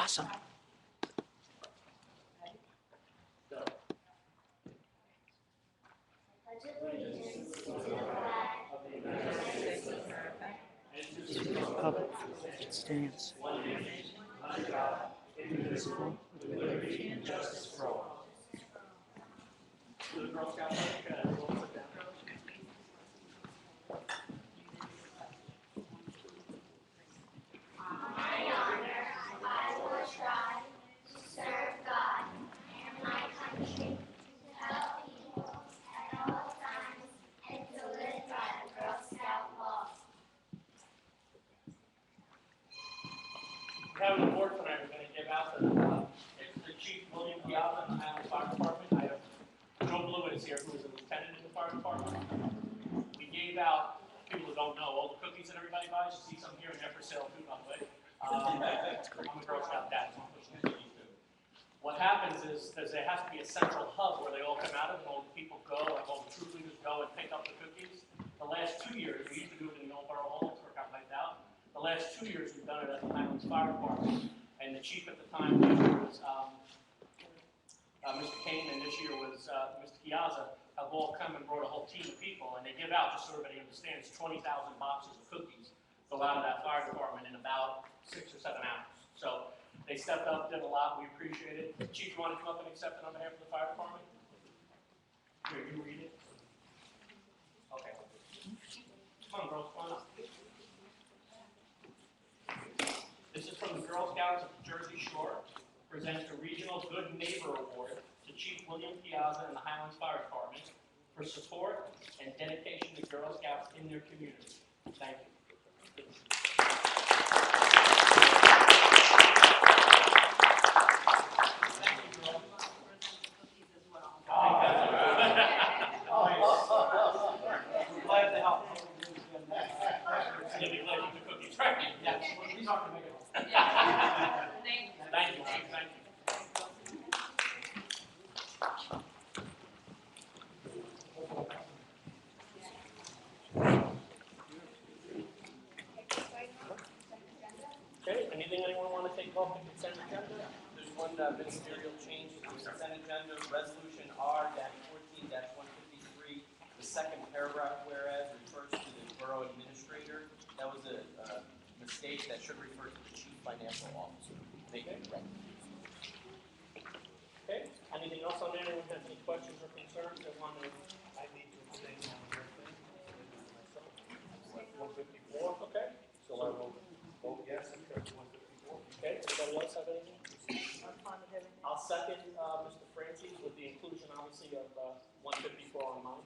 Awesome. Public stance. Indivisible, with liberty and justice for all. We have an award tonight we're going to give out to the Chief William Piazza in the Highland Fire Department. I have Joe Blewett is here, who is a lieutenant in the fire department. We gave out, people who don't know, all the cookies that everybody buys. You see some here and there for sale too, by the way. I'm a Girl Scout dad, so I'm pushing cookies too. What happens is there has to be a central hub where they all come out of, and all the people go, and all the troop leaders go and pick up the cookies. The last 2 years, we used to do it in the old borough hall, it's got wiped out. The last 2 years, we've done it at the Highlands Fire Department, and the chief at the time was Mr. Kane, and this year was Mr. Piazza, have all come and brought a whole team of people, and they give out, just so everybody understands, 20,000 boxes of cookies go out of that fire department in about 6 or 7 hours. So they stepped up, did a lot, we appreciate it. Chief, you want to come up and accept it on behalf of the fire department? Here, you read it. Okay. Come on, girls, come on up. This is from the Girl Scouts of the Jersey Shore. Presents the Regional Good Neighbor Award to Chief William Piazza and the Highlands Fire Department for support and dedication to Girl Scouts in their community. Thank you. Thank you, girl. Glad to help. You'll be glad you took cookies, right? Yes. These aren't going to make it. Thank you, Chief. Thank you. Okay, anything anyone want to take off the consent agenda? There's one ministerial change to the consent agenda, resolution R-14-153. The second paragraph, whereas, refers to the borough administrator. That was a mistake that should refer to the chief financial officer. Make it correct. Okay, anything else on there? Anyone have any questions or concerns? I need to abstain on your thing. 154, okay. So I will vote yes on 154. Okay, anybody else have anything? I'll second Mr. Francis with the inclusion, obviously, of 154 on mine.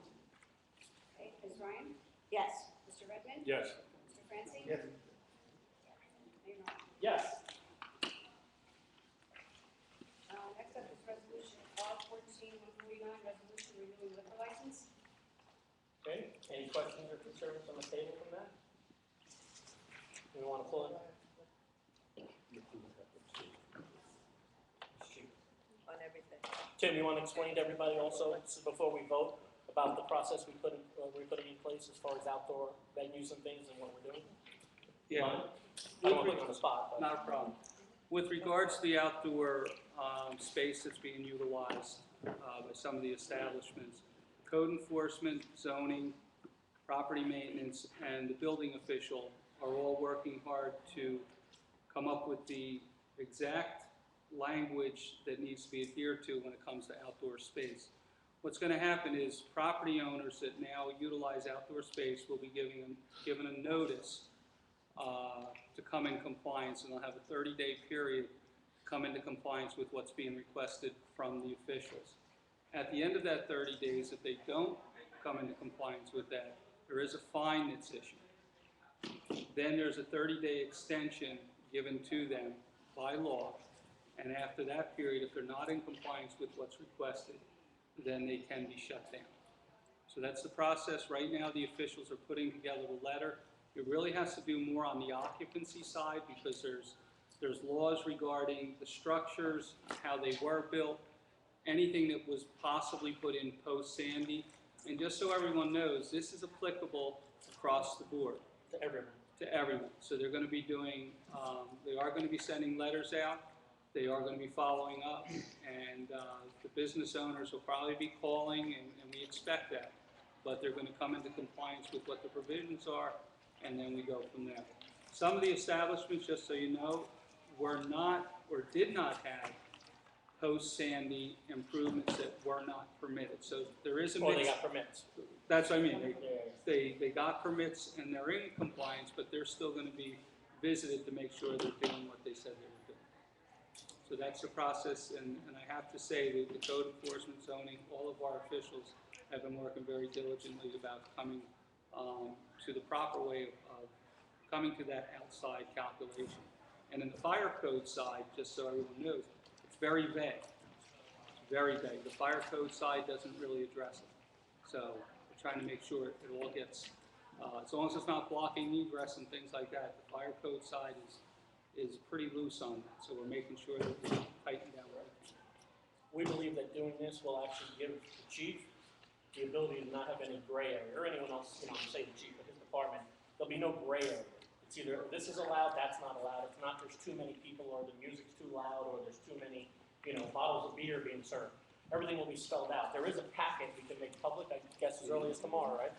Okay, Ms. Ryan? Yes. Mr. Redmond? Yes. Mr. Francie? Yes. Mayor Norton? Yes. Next up is resolution R-14-149, resolution renewing liquor license. Okay, any questions or concerns on the table from that? We want to pull it? On everything. Tim, you want to explain to everybody also, before we vote, about the process we're putting in place as far as outdoor venues and things and what we're doing? Yeah, I don't want to put you on the spot, but. not a problem. With regards to the outdoor space that's being utilized by some of the establishments, code enforcement, zoning, property maintenance, and the building official are all working hard to come up with the exact language that needs to be adhered to when it comes to outdoor space. What's going to happen is property owners that now utilize outdoor space will be given a notice to come in compliance, and they'll have a 30-day period to come into compliance with what's being requested from the officials. At the end of that 30 days, if they don't come into compliance with that, there is a fine that's issued. Then there's a 30-day extension given to them by law, and after that period, if they're not in compliance with what's requested, then they can be shut down. So that's the process. Right now, the officials are putting together the letter. It really has to do more on the occupancy side because there's laws regarding the structures, how they were built, anything that was possibly put in post-Sandy. And just so everyone knows, this is applicable across the board. To everyone. To everyone. So they're going to be doing, they are going to be sending letters out They are going to be following up, and the business owners will probably be calling, and we expect that. But they're going to come into compliance with what the provisions are, and then we go from there. Some of the establishments, just so you know, were not or did not have post-Sandy improvements that were not permitted. So there is a Or they mix. got permits. That's what I mean. Yeah. They got permits and they're in compliance, but they're still going to be visited to make sure they're doing what they said they were doing. So that's the process, and I have to say that the code enforcement, zoning, all of our officials have been working very diligently about coming to the proper way of coming to that outside calculation. And in the fire code side, just so everyone knows, it's very vague. It's very vague. The fire code side doesn't really address it. So we're trying to make sure it all gets, as long as it's not blocking egress and things like that, the fire code side is pretty loose on that. So we're making sure that we tighten down everything. We believe that doing this will actually give the chief the ability to not have any gray area, or anyone else, say the chief of his department, there'll be no gray area. It's either this is allowed, that's not allowed. If not, there's too many people, or the music's too loud, or there's too many, bottles of beer being served. Everything will be spelled out. There is a packet we can make public, I guess as early as tomorrow, right?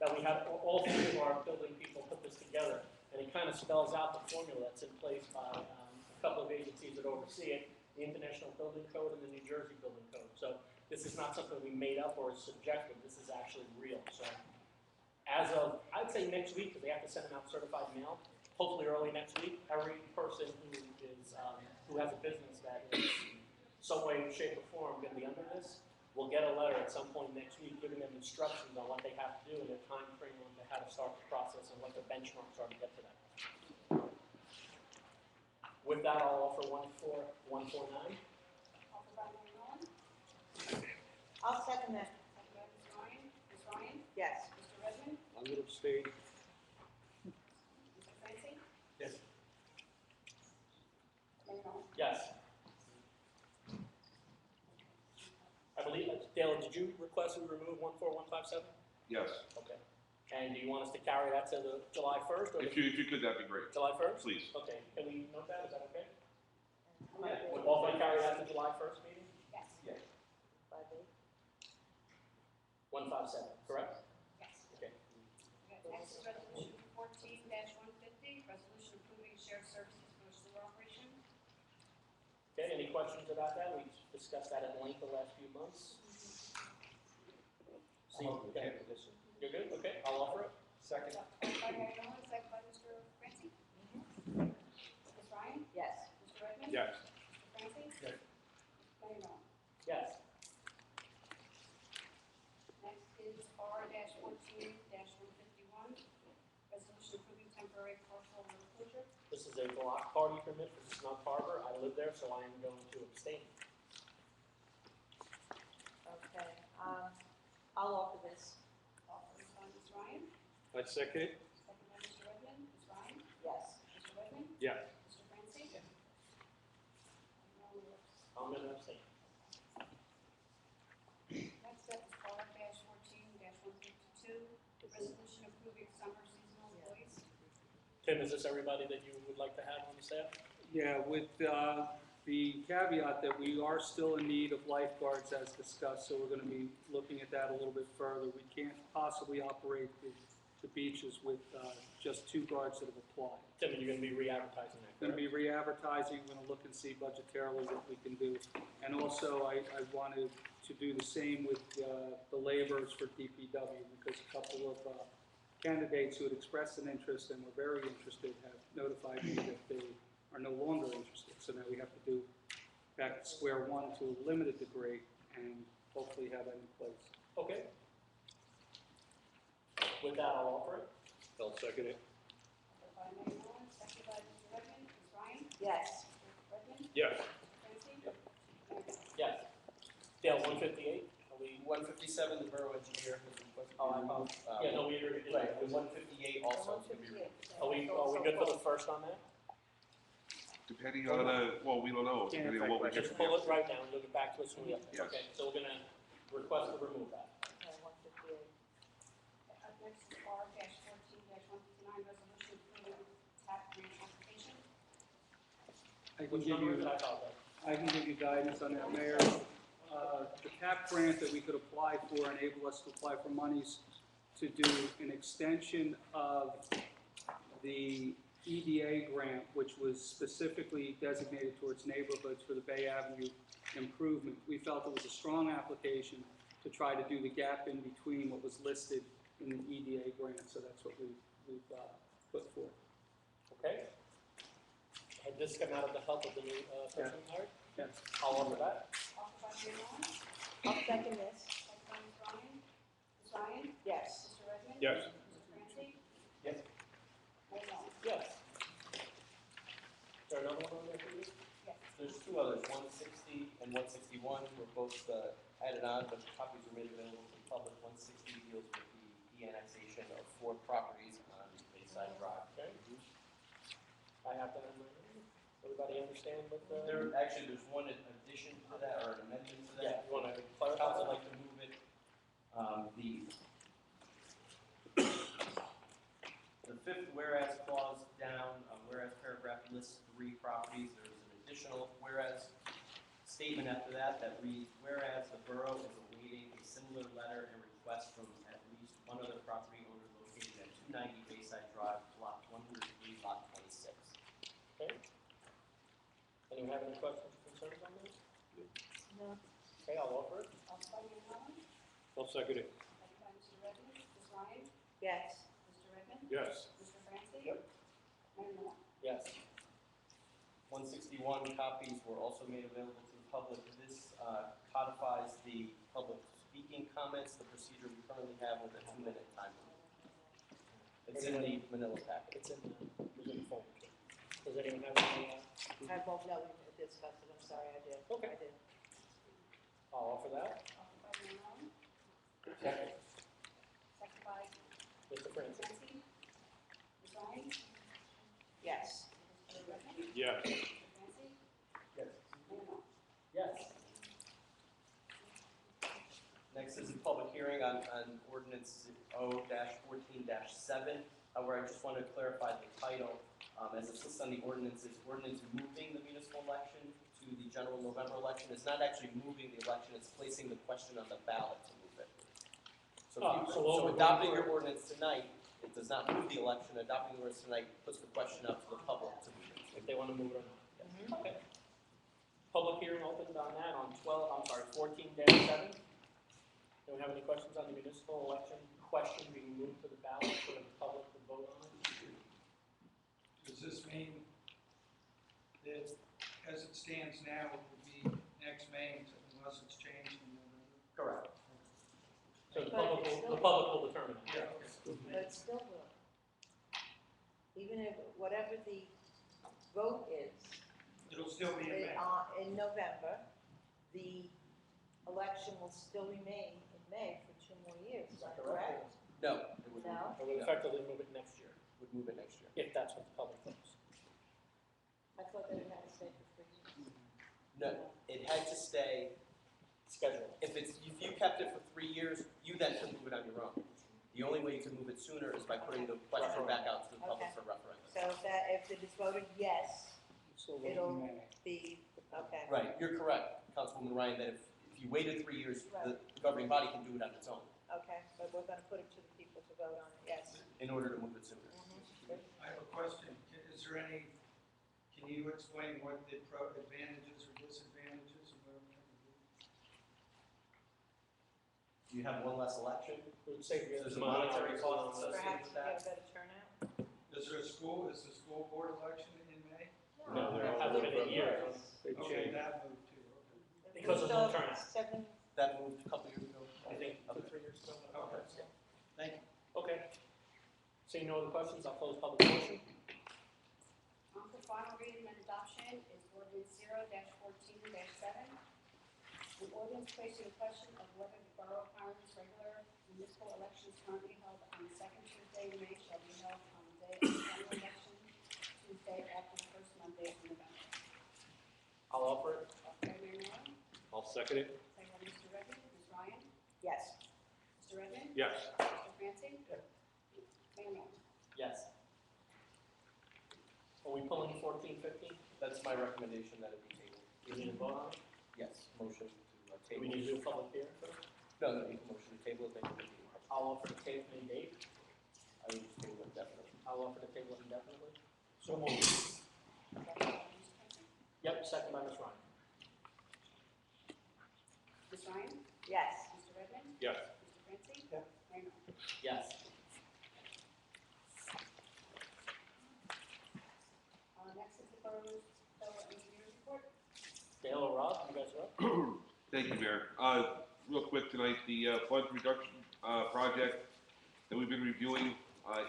That we have, all three of our building people put this together, and it kind of spells out the formula that's in place by a couple of agencies that oversee it, the International Building Code and the New Jersey Building Code. So this is not something we made up or is subjective. This is actually real. So as of, I'd say next week, because they have to send them out certified mail, hopefully early next week, every person who has a business that is some way, shape, or form going to be under this will get a letter at some point next week giving them instructions on what they have to do and their time frame on how to start the process and what the benchmarks are to get to that. With that, I'll offer 149. Offered by Mayor Nolan, I'll second that. second by Ms. Ryan. Ms. Ryan? Yes. Mr. Redmond? I'm going to abstain. Mr. Francie? Yes. Mayor Nolan? Yes. I believe, Dale, did you request we remove 14157? Yes. Okay. And do you want us to carry that to the July 1st or If you could, that'd be great. July 1st? Please. Okay. Can we note that? Is that okay? By We're both going to carry that to July 1st meeting? Yes. the- 157, correct? Yes. Okay. Okay, next is resolution 14-150, resolution approving shared services for the sewer operation. Okay, any questions about that? We discussed that at length the last few months. See, okay. You're good? Okay, I'll offer it. Second. Offered by Mayor Nolan, second by Mr. Francie. Ms. Ryan? Yes. Mr. Redmond? Yes. Mr. Francie? Yes. Mayor Nolan? Yes. Next is R-14-151, resolution approving temporary partial road closure. This is a block party permit for Snug Harbor. I live there, so I am going to abstain. Okay, I'll offer this. Offered by Ms. Ryan, I second it. second by Mr. Redmond. Ms. Ryan? Yes. Mr. Redmond? Yes. Mr. Francie? Yes. Mayor Nolan? I'm going to abstain. Next up is R-14-152, resolution approving summer seasonal employees. Tim, is this everybody that you would like to have on the staff? Yeah, with the caveat that we are still in need of lifeguards as discussed, so we're going to be looking at that a little bit further. We can't possibly operate the beaches with just 2 guards that have applied. Tim, you're going to be re-advertising that, Going to correct? be re-advertising, we're going to look and see budgetarily what we can do. And also, I wanted to do the same with the laborers for DPW, because a couple of candidates who had expressed an interest and were very interested have notified me that they are no longer interested. So now we have to do back to square one to a limited degree and hopefully have that in place. Okay. With that, I'll offer it. I'll second it. Offered by Mayor Nolan, second by Mr. Redmond. Ms. Ryan? Yes. Mr. Redmond? Yes. Mr. Francie? Mayor Nolan? Yes. Dale, 158? Are we? 157, the borough engineer has requested. Oh, I apologize. Yeah, no, we already did. Right, and 158 also is going to be. 158. Are we good for the first on that? Depending on, well, we don't know, depending on what we get Just from pull you. it right now and you'll get back to us when we have it. Yes. Okay, so we're going to request to remove that. Okay, 158. Up next is R-14-159, resolution approving tap grant application. I can Which give number you, is I apologize? I can give you guidance on that, Mayor. The CAP grant that we could apply for enable us to apply for monies to do an extension of the EDA grant, which was specifically designated towards neighborhoods for the Bay Avenue improvement. We felt it was a strong application to try to do the gap in between what was listed in the EDA grant, so that's what we've put forth. Okay. Had this come out of the help of the new person hired? Yes. I'll offer that. Offered by Mayor Moore, I'll second this. second by Ms. Ryan. Ms. Ryan? Yes. Mr. Redmond? Yes. Mr. Francie? Yes. Mayor Moore? Yes. Is there another one on there for you? Yes. There's two others, 160 and 161, were both added on, but copies were made available to the public. 160 deals with the de-annexation of 4 properties on Bayside Drive. Okay. I have that in my name. Everybody understand what the? There's one addition to that, or an amendment to Yeah, that. you want to clarify? Council would like to move it, the fifth whereas clause down, whereas paragraph lists 3 properties, there's an additional whereas statement after that that reads, whereas the borough is awaiting a similar letter and request from at least one other property owner located at 290 Bayside Drive, block 103, lot 26. Okay. Anyone have any questions or concerns on this? No. Okay, I'll offer it. Offered by Mayor Moore, I'll second it. second by Mr. Redmond. Ms. Ryan? Yes. Mr. Redmond? Yes. Mr. Francie? Yep. Mayor Moore? Yes. 161 copies were also made available to the public. This codifies the public speaking comments, the procedure we currently have with a 2-minute time limit. It's in the manila packet. It's in the phone. Does anyone have any? I won't know we discussed it. I'm sorry, I did. Okay. I did. I'll offer that. Offered by Mayor Moore, Second. second by Mr. Francis. Francie? Ms. Ryan? Yes. Mr. Redmond? Yes. Mr. Francie? Yes. Mayor Moore? Yes. Next is a public hearing on ordinance O-14-7, where I just want to clarify the title. As it lists on the ordinance, it's ordinance moving the municipal election to the general November election. It's not actually moving the election, it's placing the question on the ballot to move it. So, So adopting your ordinance tonight, it does not move the election. Adopting the ordinance tonight puts the question out to the public to move it. If they want to move it or not. Okay. Public hearing opened on that on 14-7. Anyone have any questions on the municipal election question being moved to the ballot for the public to vote on? Does this mean that as it stands now, it will be next May unless it's changed in November? Correct. So the But public it's will, the still- public will determine that. Yeah, okay. But it still will. Even if, whatever the vote is, It'll still be in May. in November, the election will still remain in May for 2 more years, is that correct? No, it would, No? It would effectively move it next year, would move it next year. if that's what the public thinks. I thought that it had to stay for 3 years. No, it had to stay. Schedule. If you kept it for 3 years, you then can move it on your own. The only way you can move it sooner is by putting the question back out to the public Okay. for referendum. So if it is voted yes, So It'll- in May. the, okay. Right, you're correct, Councilwoman Ryan, that if you waited 3 years, the governing body can do it on its own Okay, but we're gonna put it to the people to vote on it, yes. in order to move it sooner. I have a question. Is there any, can you explain what the advantages or disadvantages of what we're going to do? You have one less election. It would save you There's the a monetary monetary cost cost. Perhaps with we that. get a better turnout? Is the school board election in May? No, there hasn't been a year. They Okay, changed. that moved too, okay. Because of the So, turnout. 7, That moved a couple years ago. I think 2 or 3 years ago. Okay. Thank you. Okay. Seeing no other questions, I'll close public portion. On for final reading and adoption is ordinance 0-14-7. An ordinance placing a question of whether the Borough of Hiram's regular municipal elections currently held on the second Tuesday in May shall be held on the day of the general election, Tuesday after the first Monday of November. I'll offer it. Offered by Mayor Moore, I'll second it. second by Mr. Redmond. Ms. Ryan? yes. Mr. Redmond? Yes. Mr. Francie? Mayor Moore? Yes. Are we pulling 14, 15? That's my recommendation, that it be tabled. Do we need a vote on it? Yes, motion to Do table. we need to do a public hearing first? No, no, you can motion to table it, then you can do it. I'll offer to table any date. I would just table it definitely. I'll offer to table it indefinitely. So moved. Yep, second by Ms. Ryan. Ms. Ryan? Yes. Mr. Redmond? Yes. Mr. Franci? Yeah. Mayor Miller? Yes. Next is the borough's engineer's report. Dale or Rob, you guys are up? Thank you, Mayor. Real quick tonight, the flood reduction project that we've been reviewing,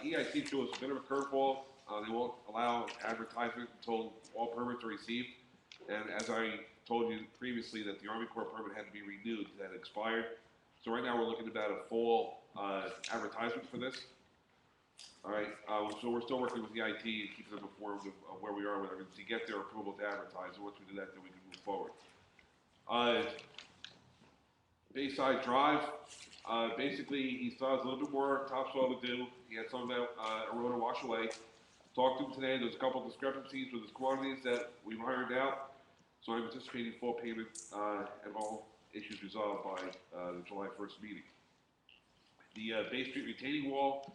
EIC threw us a bit of a curveball. They won't allow advertisement until all permits are received. And as I told you previously, that the Army Corps permit had to be renewed, that expired. So right now, we're looking about a fall advertisement for this. All right, so we're still working with the IT and keeping them informed of where we are with everything to get their approval to advertise. And once we do that, then we can move forward. Bayside Drive, basically he still has a little bit more topsoil to do. He had some of that erode and wash away. Talked to him today. There's a couple of discrepancies with his quantities that we've ironed out. So I'm anticipating full payment and all issues resolved by the July 1st meeting. The Bay Street retaining wall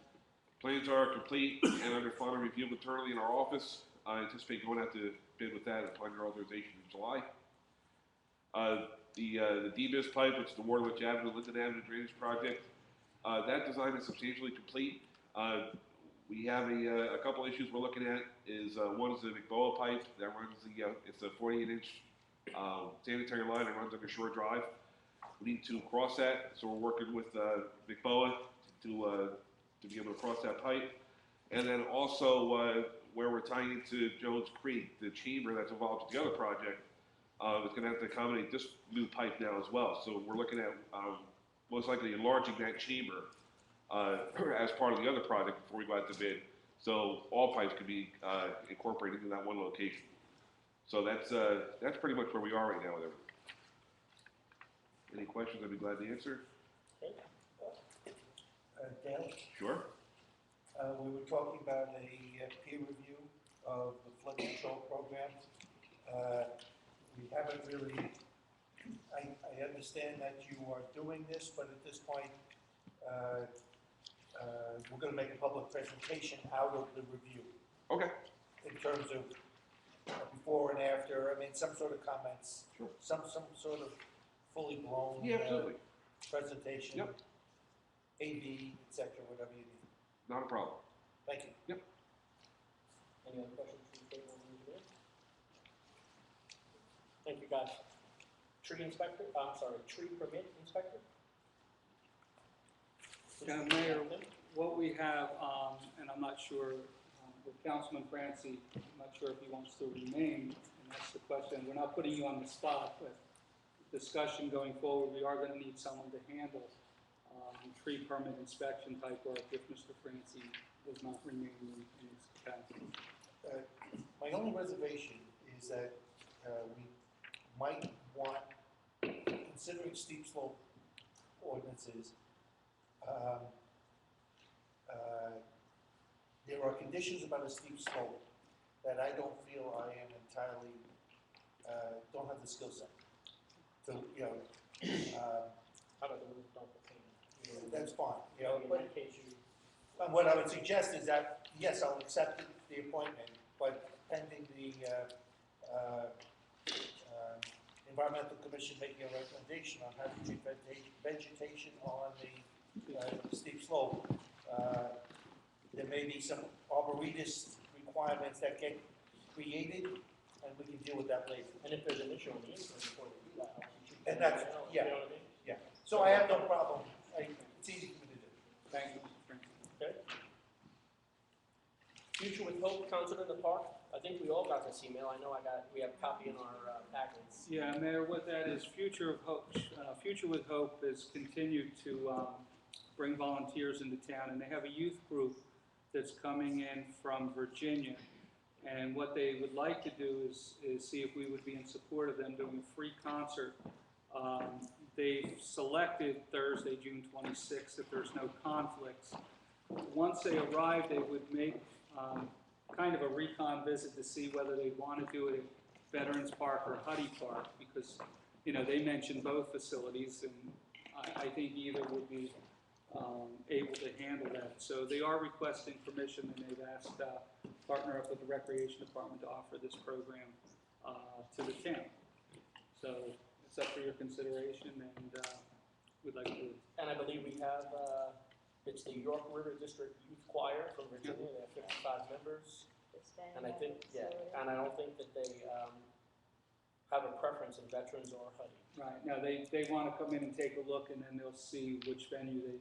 plans are complete and under final review internally in our office. I anticipate going out to bid with that and applying your authorization in July. The DBIS pipe, which is the Waterwich Avenue, Linden Avenue drainage project, that design is substantially complete. We have a couple issues we're looking at. One is the McBoa pipe that runs it's a 48-inch sanitary line that runs under Shore Drive. We need to cross that, so we're working with McBoa to be able to cross that pipe. And then also where we're tying into Jones Creek, the chamber that's involved with the other project, it's going to have to accommodate this new pipe now as well. So we're looking at most likely enlarging that chamber as part of the other project before we go out to bid. So all pipes can be incorporated into that one location. So that's pretty much where we are right now with everything. Any questions, I'd be glad to answer. Dale, Sure. we were talking about a peer review of the flood control program. We haven't really, I understand that you are doing this, but at this point, we're going to make a public presentation out of the review. Okay. In terms of before and after, I mean, some sort of comments, Sure. some sort of fully blown Yeah, absolutely. presentation, Yep. AV, et cetera, whatever you need. Not a problem. Thank you. Yep. Any other questions from the table on the engineer? Thank you, guys. Tree inspector, tree permit inspector? Yeah, Mayor, what we have, and I'm not sure, with Councilman Franci, I'm not sure if he wants to remain, and that's the question. We're not putting you on the spot, but discussion going forward, we are going to need someone to handle tree permit inspection type work if Mr. Franci does not remain in his capacity. My only reservation is that we might want, considering steep slope ordinances, there are conditions about a steep slope that I don't feel I am entirely, don't have the skill set. So, How about the roof dump payment? that's fine, In but that case, you, what I would suggest is that, yes, I'll accept the appointment, but pending the Environmental Commission making a recommendation on how to treat vegetation on the steep slope, there may be some arboretist requirements that get created, and we can deal with that later. and if there's an issue on the interim before we do that, obviously. And that's- You yeah. know what I mean? So I have no problem, it's easy for me to do. Thank you, Mr. Franci. Okay. Future with Hope Concert in the Park. I think we all got this email. I know we have a copy in our packets. Yeah, Mayor, what that is, Future of Hope, Future with Hope has continued to bring volunteers into town, and they have a youth group that's coming in from Virginia. And what they would like to do is see if we would be in support of them doing a free concert. They've selected Thursday, June 26th, if there's no conflicts. Once they arrive, they would make kind of a recon visit to see whether they want to do it at Veterans Park or Huddy Park, because, you know, they mentioned both facilities, and I think either would be able to handle that. So they are requesting permission, and they've asked partner up with the Recreation Department to offer this program to the town. So it's up for your consideration, and we'd like to. And I believe we have, it's the York River District Youth Choir from Virginia, they have 55 members. And I think, and I don't think that they have a preference in veterans or Huddy. Right, no, they want to come in and take a look, and then they'll see which venue they,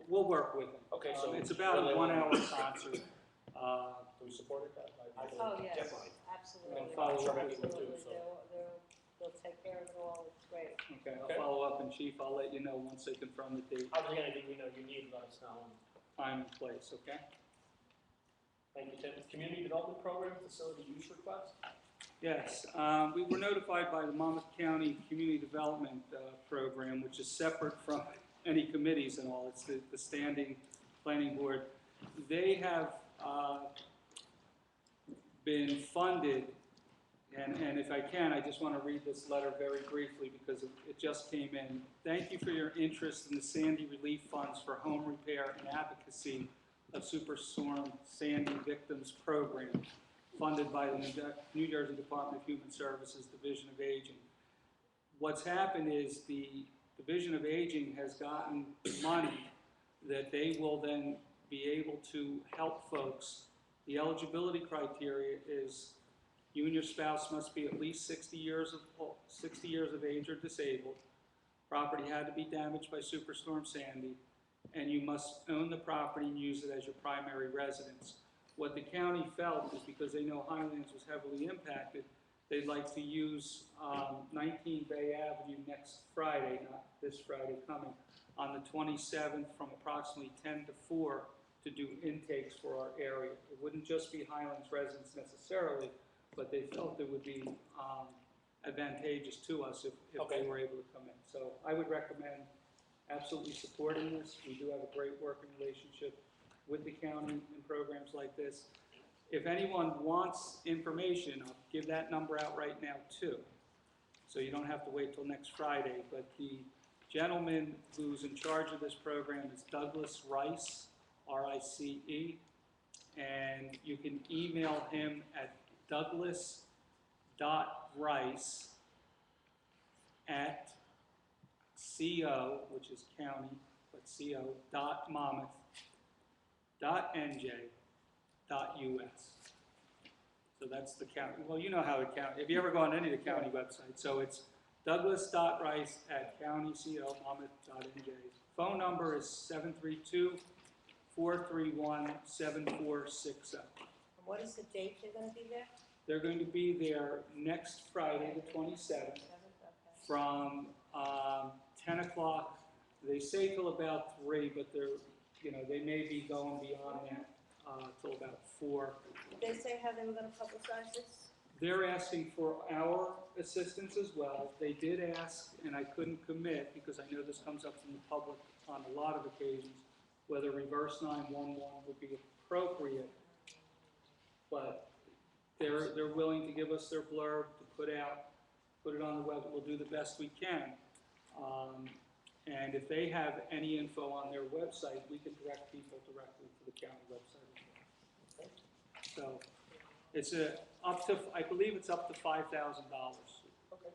we'll work with them. Okay, so. It's about a 1 hour concert. Do we support it? Oh, yes, Definitely. absolutely. I'll follow up. Absolutely. They'll take care of it all, it's great. Okay, I'll Okay. follow up, and Chief, I'll let you know once they confirm the date, If there's anything you know you need, let us know. time, and place, okay? Thank you, Tim. Community Development Program Facility Use Request? Yes, we were notified by the Monmouth County Community Development Program, which is separate from any committees and all. It's the standing planning board. They have been funded, and if I can, I just want to read this letter very briefly because it just came in. Thank you for your interest in the Sandy Relief Funds for Home Repair and Advocacy of Superstorm Sandy Victims Program, funded by the New Jersey Department of Human Services Division of Aging. What's happened is the Division of Aging has gotten money that they will then be able to help folks. The eligibility criteria is you and your spouse must be at least 60 years of age or disabled. Property had to be damaged by Superstorm Sandy, and you must own the property and use it as your primary residence. What the county felt is because they know Highlands was heavily impacted, they'd like to use 19 Bay Avenue next Friday, not this Friday coming, on the 27th from approximately 10 to 4 to do intakes for our area. It wouldn't just be Highlands residents necessarily, but they felt it would be advantageous to us if Okay. they were able to come in. So I would recommend absolutely supporting this. We do have a great working relationship with the county in programs like this. If anyone wants information, I'll give that number out right now too. So you don't have to wait till next Friday, but the gentleman who's in charge of this program is Douglas Rice, R-I-C-E, and you can email him at douglas.rice@co, which is county, but co.monmouth.nj.us. So that's the county. Well, you know how the county, have you ever gone to any of the county websites? So it's douglas.rice@countyco.monmouth.nj. Phone number is 732-431-7460. And what is the date they're gonna be there? They're going to be there next Friday, the 27th, from 10 o'clock. They say till about 3, but they may be going beyond that till about 4. Did they say how they were gonna publicize this? They're asking for our assistance as well. They did ask, and I couldn't commit because I know this comes up from the public on a lot of occasions, whether reverse 911 would be appropriate. But they're willing to give us their blurb to put it on the web. We'll do the best we can. And if they have any info on their website, we can direct people directly to the county website as well. So it's I believe it's up to $5,000. Okay.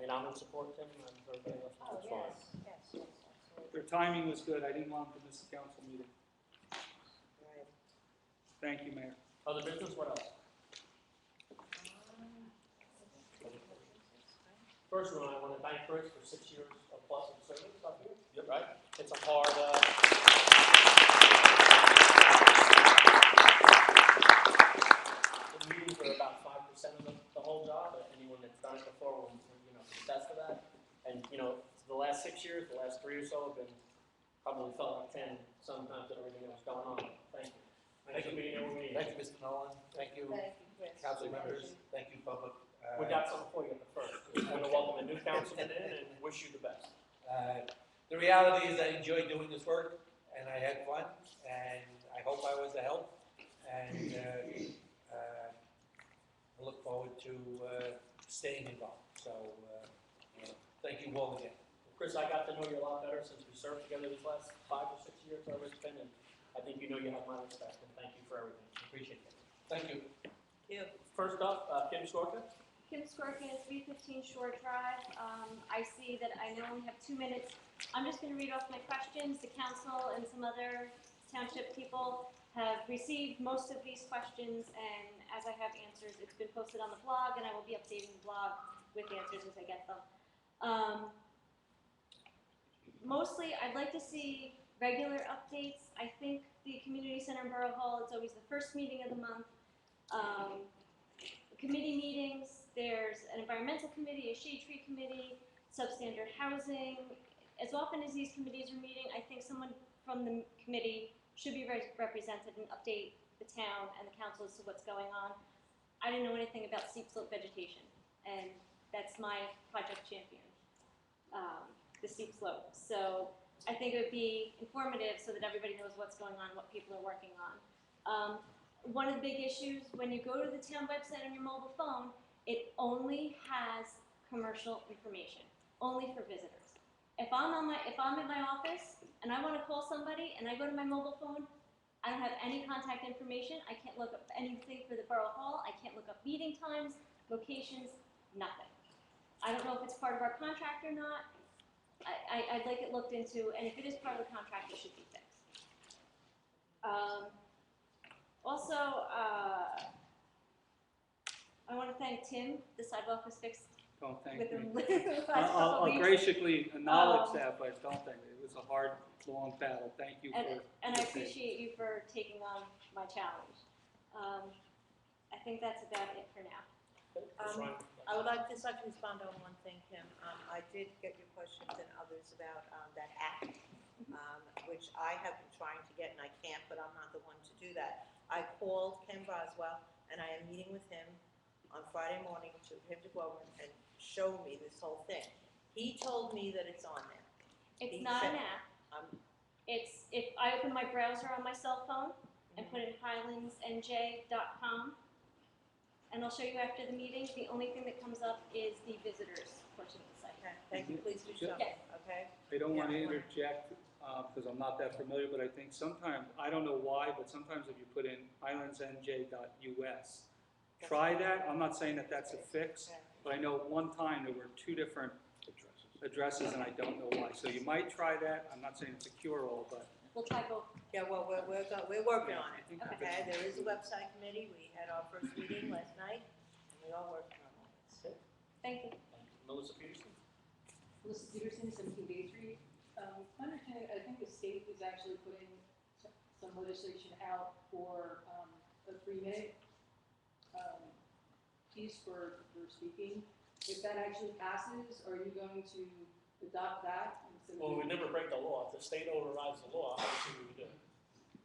I'm in support, Tim, and everybody else. Oh, That's fine. yes, absolutely. Their timing was good. I didn't want them to miss the council meeting. Right. Thank you, Mayor. Other business, what else? First of all, I want to thank Chris for 6 years of plus of service up here. Yep. Right? It's a hard, the meetings are about 5% of the whole job, but anyone that's done it before will, attest to that. And, the last 6 years, the last 3 or so have been, probably felt like 10 sometimes with everything that was going on. Thank you. Thanks for being here with me. Thank you, Mr. Nolan. Thank you, Thank you, Chris. council members. Thank you, public. We got something for you at the first. We want to welcome a new councilman in and wish you the best. The reality is I enjoy doing this work, and I had fun, and I hope I was a help. to staying involved. So, thank you all again. Chris, I got to know you a lot better since we served together these last 5 or 6 years, whatever it's been, and I think you know you have my respect, and thank you for everything. Appreciate it. Thank you. First up, Kim Skorka. Kim Skorkin, 315 Shore Drive. I see that I only have 2 minutes. I'm just going to read off my questions. The council and some other township people have received most of these questions, and as I have answers, it's been posted on the blog, and I will be updating the blog with answers as I get them. Mostly, I'd like to see regular updates. I think the community center in Borough Hall, it's always the first meeting of the month. Committee meetings, there's an environmental committee, a shade tree committee, substandard housing. As often as these committees are meeting, I think someone from the committee should be represented and update the town and the council as to what's going on. I didn't know anything about steep slope vegetation, and that's my project champion, the steep slope. So I think it would be informative so that everybody knows what's going on, what people are working on. One of the big issues, when you go to the town website on your mobile phone, it only has commercial information, only for visitors. If I'm in my office and I want to call somebody and I go to my mobile phone, I don't have any contact information. I can't look up anything for the Borough Hall. I can't look up meeting times, locations, nothing. I don't know if it's part of our contract or not. I'd like it looked into, and if it is part of the contract, it should be fixed. Also, I want to thank Tim. The sidewalk was fixed Don't thank within me. the last couple I'll weeks. graciously acknowledge that, but don't thank me. It was a hard, long battle. Thank you for. And I appreciate you for taking on my challenge. I think that's about it for now. I would like to respond on one thing, Kim. I did get your questions and others about that act, which I have been trying to get and I can't, but I'm not the one to do that. I called Ken Boswell and I am meeting with him on Friday morning to go over and show me this whole thing. He told me that it's on there. It's not an app. It's if I open my browser on my cell phone and put in highlandsnj.com, and I'll show you after the meeting. The only thing that comes up is the visitors portion of the site. Okay, thank you, please do so, Yes. okay? I don't want to interject because I'm not that familiar, but I think sometimes, I don't know why, but sometimes if you put in highlandsnj.us, try that. I'm not saying that that's a fix, but I know one time there were 2 different addresses and I don't know why. So you might try that. I'm not saying it's a cure-all, but. We'll try both. Yeah, well, we're working on it, I think okay? There is a website committee. We had our first meeting last night and we all working on it. Thank you. Melissa Peterson. Melissa Peterson, 17 Bay Street. My understanding, I think the state is actually putting some legislation out for a 3-minute piece for speaking. If that actually passes, are you going to adopt that? Well, we never break the law. If the state overrides the law, obviously we would do.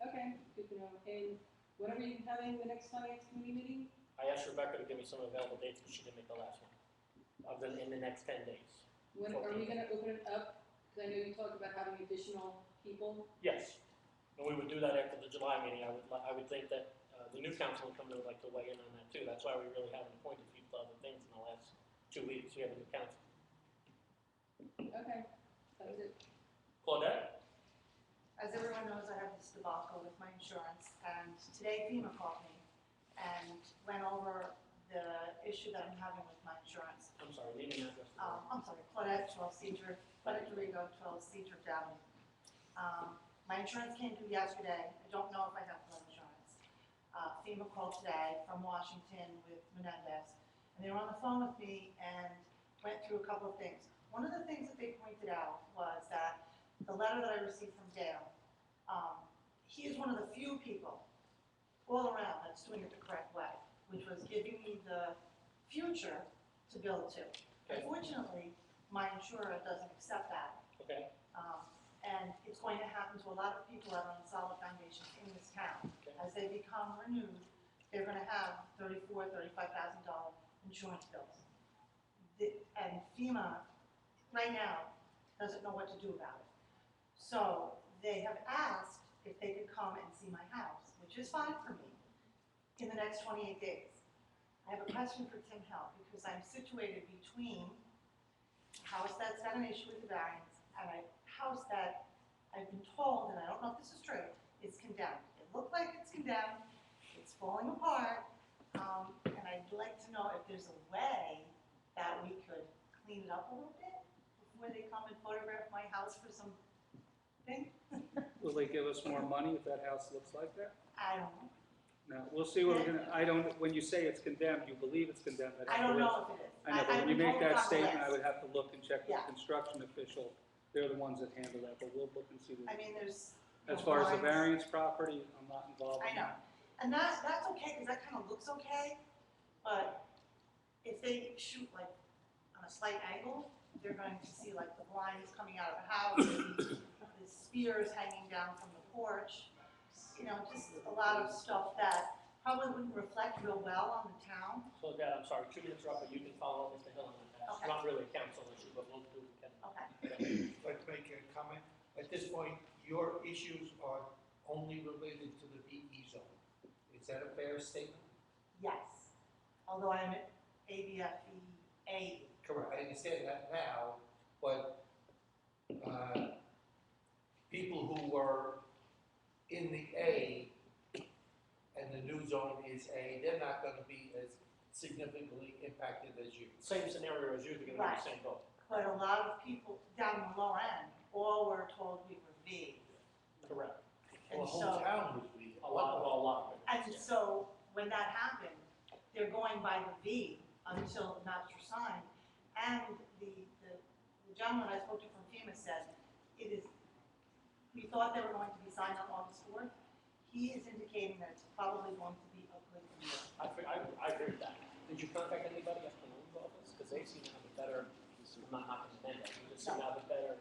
Okay, good to know. And when are we having the next finance committee meeting? I asked Rebecca to give me some available dates, but she didn't make the last one. Other than in the next 10 days. When are we going to open it up? Because I know you talked about having additional people. Yes, and we would do that after the July meeting. I would think that the new council would come to would like to weigh in on that too. That's why we really haven't appointed people to other things in the last 2 weeks. We have a new council. Okay, that was it. Claudette? As everyone knows, I have this debacle with my insurance, and today FEMA called me and went over the issue that I'm having with my insurance. I'm sorry, name and address. I'm sorry, Claudette, 12 Cedric, Claudette Dorigo, 12 Cedric Avenue. My insurance came through yesterday. I don't know if I have flood insurance. FEMA called today from Washington with Menendez, and they were on the phone with me and went through a couple of things. One of the things that they pointed out was that the letter that I received from Dale, he is one of the few people all around that's doing it the correct way, which was giving me the future to build to. Okay. Unfortunately, my insurer doesn't accept that. Okay. And it's going to happen to a lot of people that are on solid foundations in this town. Okay. As they become renewed, they're going to have $34,000, $35,000 insurance bills. And FEMA, right now, doesn't know what to do about it. So they have asked if they could come and see my house, which is fine for me, in the next 28 days. I have a asking for Tim help because I'm situated between a house that's got an issue with the variance and a house that I've been told, and I don't know if this is true, is condemned. It looked like it's condemned, it's falling apart, and I'd like to know if there's a way that we could clean it up a little bit before they come and photograph my house for some thing. Will they give us more money if that house looks like that? I don't know. No, we'll see what we're gonna, when you say it's condemned, you believe it's condemned. I don't know if it is. I know, but I've when you been make told that it's on the statement, I list. would have to look and check with Yeah. the construction official. They're the ones that handle that, but we'll look and see. I mean, there's. As far as the lines. variance property, I'm not involved I in know, that. and that's okay, because that kind of looks okay, but if they shoot like on a slight angle, they're going to see like the blinds coming out of the house, the spears hanging down from the porch, you know, just a lot of stuff that probably wouldn't reflect real well on the town. So Dad, I'm sorry, to interrupt, but you can follow up Mr. Hill on that. It's Okay. not really a council issue, but we'll do what we can. Okay. I'd like to make a comment. At this point, your issues are only related to the VE zone. Is that a fair statement? Yes, although I'm at ABFEA. Correct. I understand that now, but people who were in the A and the new zone is A, they're not going to be as significantly impacted as you. Same scenario as you, they're gonna Right. do the same vote. But a lot of people down the low end, all were told we were V. Correct. And Well, the whole so, town would be. A lot of it. and so when that happened, they're going by the V until the maps are signed. And the gentleman I spoke to from FEMA said, we thought they were going to be signed on August 4th. He is indicating that it's probably going to be a good year. I agree with that. Did you contact anybody at the loan's office? Because they seem to have a better, I'm not knocking the mandate, they just seem to have a better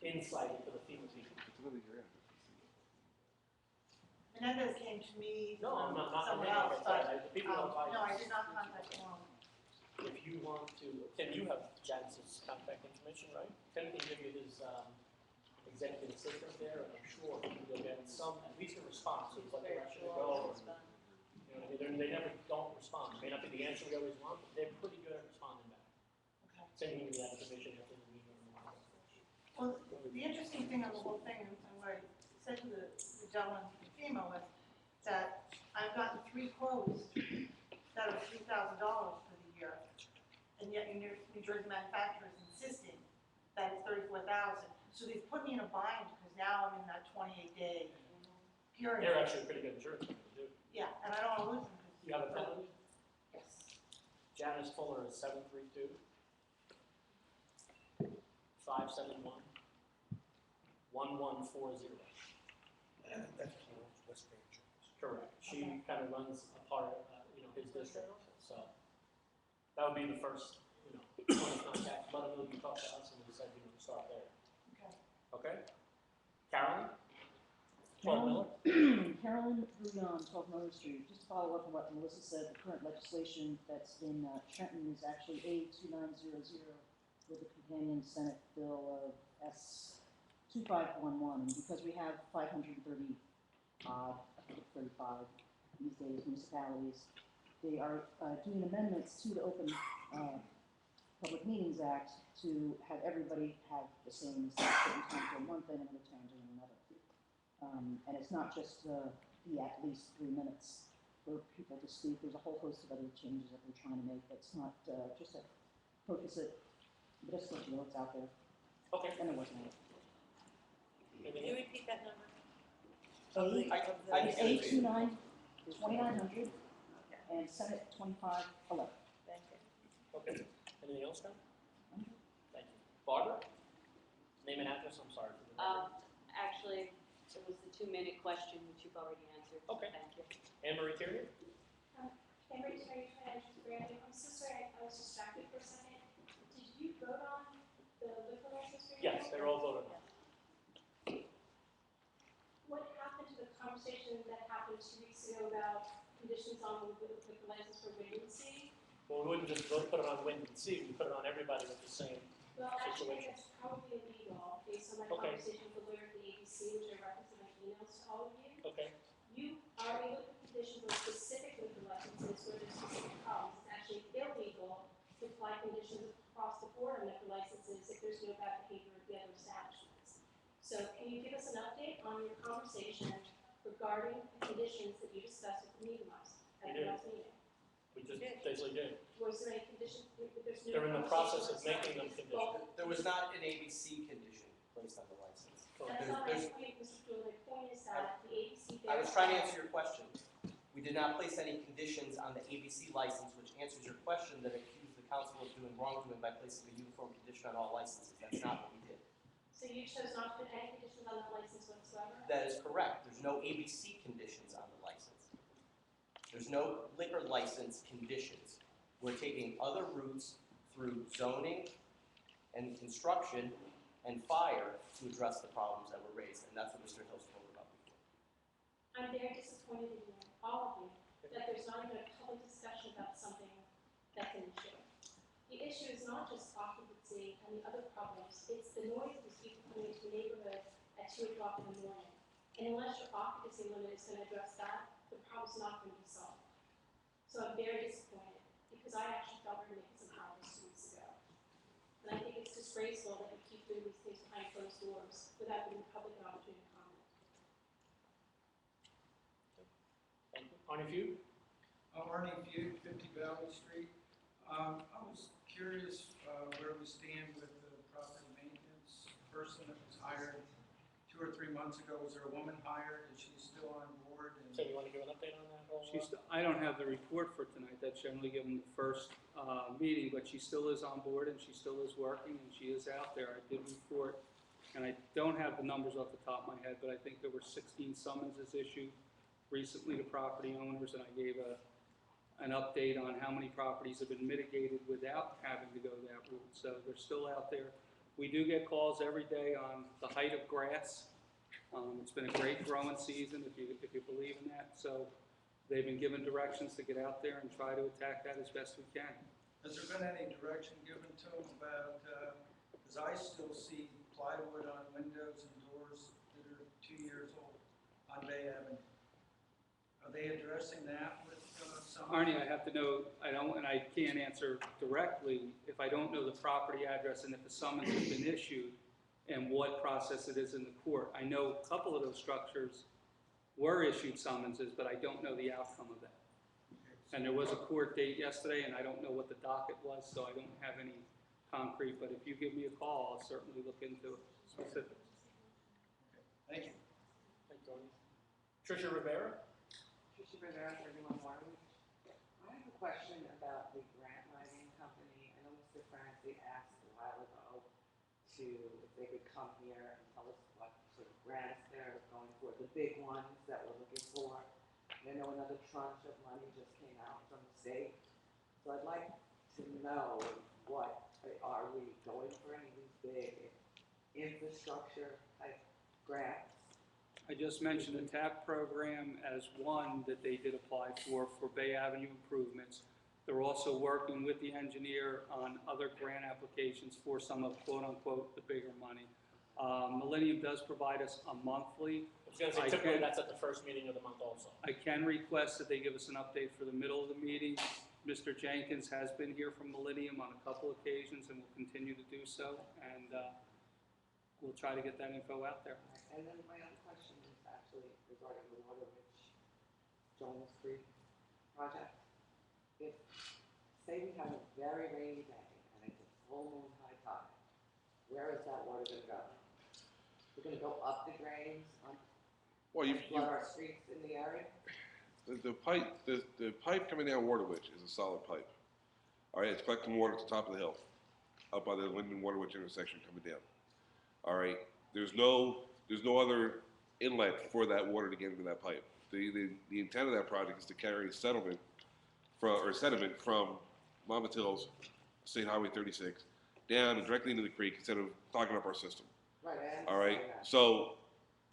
insight into the FEMA people. Menendez came to me No, I'm from not someone knocking else, it, but, the people don't no, I did not contact him. If you want to, Tim, you have Janice's contact information, right? Tim can give you his executive assistant there, and I'm sure you'll get some, at least a response to what direction to go. You know what I mean? They never don't respond. May not be the answer we always want, but they're pretty good at responding back. Okay. Sending you that information after the meeting. Well, the interesting thing on the whole thing, and what I said to the gentleman from FEMA was that I've gotten 3 quotes that are $3,000 for the year, and yet New Jersey manufacturer is insisting that it's $34,000. So they've put me in a bind because now I'm in that 28-day period. They're actually pretty good insurance company, too. Yeah, and I don't want to lose them. You have a pen? Yes. Janice Fuller is 732 571 1140. That's West Bay Insurance. Correct. She Okay. kind of runs a part of, his district, so that would be the first, point of contact. Let them know you talked to us and we said, start there. Okay. Okay? Carolyn? 12 Miller? Carolyn Bouillon, 12 Miller Street. Just to follow up on what Melissa said, the current legislation that's in Trenton is actually A2900 with a companion Senate bill of S2511. And because we have 530 odd, I think 35 these days municipalities, they are doing amendments to the Open Public Meetings Act to have everybody have the same, instead of certain time doing one thing and other time doing another. And it's not just the at least 3 minutes for people to speak. There's a whole host of other changes that they're trying to make. That's not just a focus it, but just let you know what's out there. Okay. And it wasn't. Can you repeat that number? It's 829-2900 and Senate 2511. Thank you. Okay. Anything else, Tom? Thank you. Barbara? Name and address, I'm sorry. For the Actually, it was the 2-minute question, which you've already answered. Okay. Thank you. Anne Marie Terrier? Henry Terry, Financial Brandon. I'm so sorry, I was distracted for a second. Did you vote on the liquor license agreement? Yes, they're all voted on. What happened to the conversation that happened 2 weeks ago about conditions on the liquor license for Wind and Sea? Well, we wouldn't just put it on Wind and Sea, we put it on everybody with the same. Well, actually, Situation. that's probably illegal, based on my Okay. conversation with the lawyer at the ABC, which I referenced in my emails to all of you. Okay. You are able to put conditions on specific liquor licenses where there's specific So can you give us an update on your conversation regarding the conditions that you discussed with the meeting last, at the last meeting? We just basically did. Was there any condition, there's no. They're in the process of conversation making them that's conditional. There was not an ABC condition placed on the license. That's not my point, Mr. Dooley. The point is that the ABC. I was trying to answer your question. We did not place any conditions on the ABC license, which answers your question that accused the council of doing wrongdoing by placing a uniform condition on all licenses. That's not what we did. So you chose not to put any conditions on the license whatsoever? That is correct. There's no ABC conditions on the license. There's no liquor license conditions. We're taking other routes through zoning and construction and fire to address the problems that were raised, and that's what Mr. Hill spoke about before. I'm very disappointed in you, all of you, that there's not even a public discussion about something that's an issue. The issue is not just occupancy and the other problems, it's the noise of these people coming into the neighborhood at 2 o'clock in the morning. And unless your occupancy limit is going to address that, the problem's not going to be solved. So I'm very disappointed, because I actually thought we were making some progress 2 weeks ago. And I think it's disgraceful that you keep doing these things behind closed doors without giving the public an opportunity to comment. Arnie Few? Arnie Few, 50 Valley Street. I was curious where we stand with the property maintenance person that was hired 2 or 3 months ago. Was there a woman hired? Is she still on board? So you want to give an update on that? I don't have the report for tonight. That's generally given the first meeting, but she still is on board and she still is working and she is out there. I did report, and I don't have the numbers off the top of my head, but I think there were 16 summonses issued recently to property owners, and I gave an update on how many properties have been mitigated without having to go that route. So they're still out there. We do get calls every day on the height of grass. It's been a great growing season, if you believe in that. So they've been given directions to get out there and try to attack that as best we can. Has there been any direction given to them about, because I still see plywood on windows and doors that are 2 years old on Bay Avenue? Are they addressing that with some? Arnie, I have to know, and I can't answer directly if I don't know the property address and if the summons has been issued and what process it is in the court. I know a couple of those structures were issued summonses, but I don't know the outcome of that. And there was a court date yesterday, and I don't know what the docket was, so I don't have any concrete, but if you give me a call, I'll certainly look into it specifics. Thank you. Thank you, Arnie. Tricia Rivera? Tricia Rivera, 31 Waterloo. I have a question about the grant writing company. I know Mr. Francie asked a while ago if they could come here and tell us what sort of grants they're going for, the big ones that we're looking for. And I know another tranche of money just came out from the state. So I'd like to know are we going for any of these big infrastructure type grants? I just mentioned the TAP program as one that they did apply for Bay Avenue improvements. They're also working with the engineer on other grant applications for some of quote-unquote the bigger money. Millennium does provide us a monthly. I was going to say, typically that's at the first meeting of the month also. I can request that they give us an update for the middle of the meeting. Mr. Jenkins has been here from Millennium on a couple occasions and will continue to do so, and we'll try to get that info out there. And then my other question is actually regarding the Waterwich Jones Creek project. If, say we have a very rainy day and it's a full moon high tide, where is that water going to go? We're going to go up the drains, flood our streets in the area? The pipe coming down Waterwich is a solid pipe. All right, it's collecting water at the top of the hill, up by the Linden Waterwich intersection coming down. All right, there's no other inlet for that water to get into that pipe. The intent of that project is to carry sediment from Monmouth Hills, State Highway 36, down and directly into the creek instead of clogging up our system. Right, I All right, understand that. so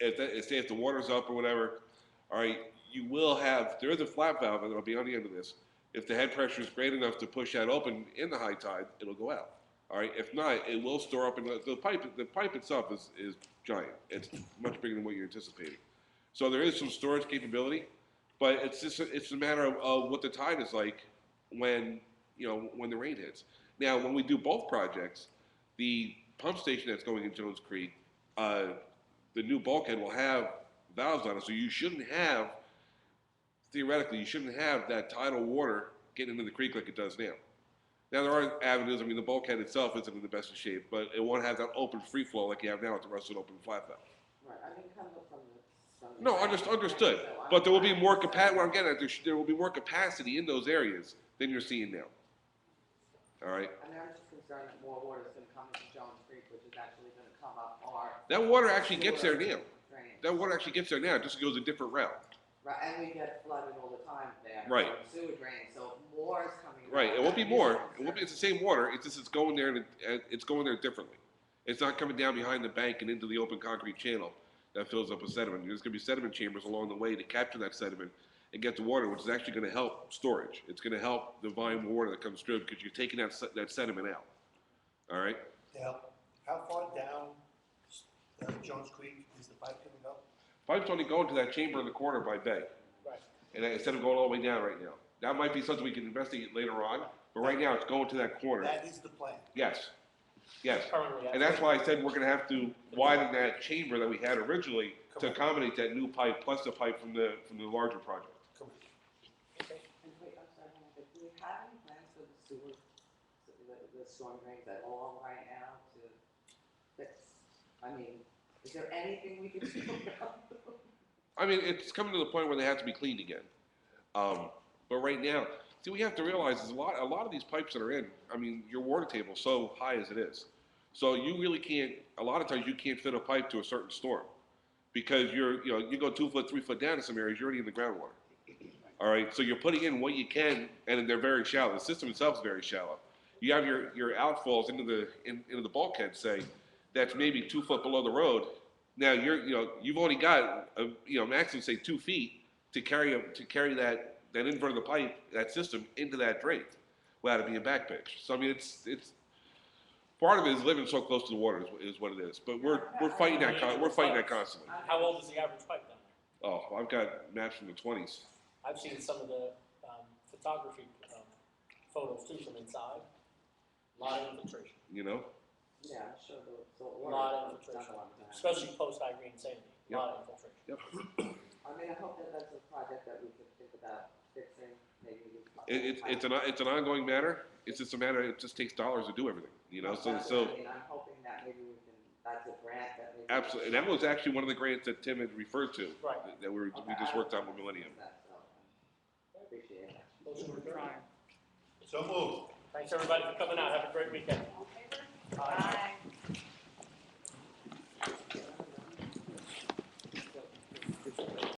if the water's up or whatever, all right, you will have, there is a flap valve that'll be on the end of this. If the head pressure is great enough to push that open in the high tide, it'll go out. All right, if not, it will store up in the pipe. The pipe itself is giant. It's much bigger than what you're anticipating. So there is some storage capability, but it's a matter of what the tide is like when the rain hits. Now, when we do both projects, the pump station that's going in Jones Creek, the new bulkhead will have valves on it, so you shouldn't have, theoretically, you shouldn't have that tidal water getting into the creek like it does now. Now, there are avenues, I mean, the bulkhead itself isn't in the best of shape, but it won't have that open free flow like you have now with the rusted open flat valve. Right, I mean, coming from the. No, understood, but there will be more capacity, what I'm getting at, there will be more capacity in those areas than you're seeing now. All right? I mean, I'm just concerned that more water is gonna come into Jones Creek, which is actually gonna come up our. That water actually gets there now. Drainage. That water actually gets there now, it just goes a different route. Right, and we get flooded all the time there. Right. from Sewer drain, so more is coming. Right, out. it won't be I'm more, just it won't be, concerned. it's the same water, it's just it's going there, it's going there differently. It's not coming down behind the bank and into the open concrete channel that fills up with sediment. There's gonna be sediment chambers along the way to capture that sediment and get the water, which is actually gonna help storage. It's gonna help the volume of water that comes through because you're taking that sediment out. All right? Now, how far down Jones Creek is the pipe coming up? Pipe's only going to that chamber in the corner by Bay. Right. And instead of going all the way down right now. That might be something we can investigate later on, but right now it's going to that corner. That is the plan. Yes, yes. Currently, And that's why I said we're gonna have to widen that chamber that we had originally to accommodate that new pipe plus the pipe from the larger project. And wait, I'm sorry, but do we have any plans for the sewer, the storm drains at all right now to fix? I mean, is there anything we can do about them? I mean, it's coming to the point where they have to be cleaned again. But right now, see, we have to realize is a lot of these pipes that are in, I mean, your water table's so high as it is. So you really can't, a lot of times you can't fit a pipe to a certain storm. Because you go 2 foot, 3 foot down in some areas, you're already in the groundwater. All right, so you're putting in what you can, and they're very shallow. The system itself is very shallow. You have your outfalls into the bulkhead, say, that's maybe 2 foot below the road. Now you've only got maximum say 2 feet to carry that invert of the pipe, that system into that drain, without it being backpitched. So I mean, it's part of it is living so close to the water is what it is. But we're fighting that constantly. How old is the average pipe down there? Oh, I've got maps from the 20s. I've seen some of the photography photos too from inside. A lot of infiltration. You know. Yeah, I'm sure the A water. lot of infiltration, especially post Irene Sandy. A lot of infiltration. Yep. I mean, I hope that that's a project that we could think about fixing, maybe. It's an ongoing matter. It's just a matter. It just takes dollars to do everything. You know. So. I mean, I'm hoping that maybe we can. That's a grant that maybe. Absolutely, and that was actually one of the grants that Tim had referred to. Right. That we just worked on with Millennium. I appreciate that. Motion to adjourn. So moved. Thanks everybody for coming out. Have a great weekend. All in favor? Aye.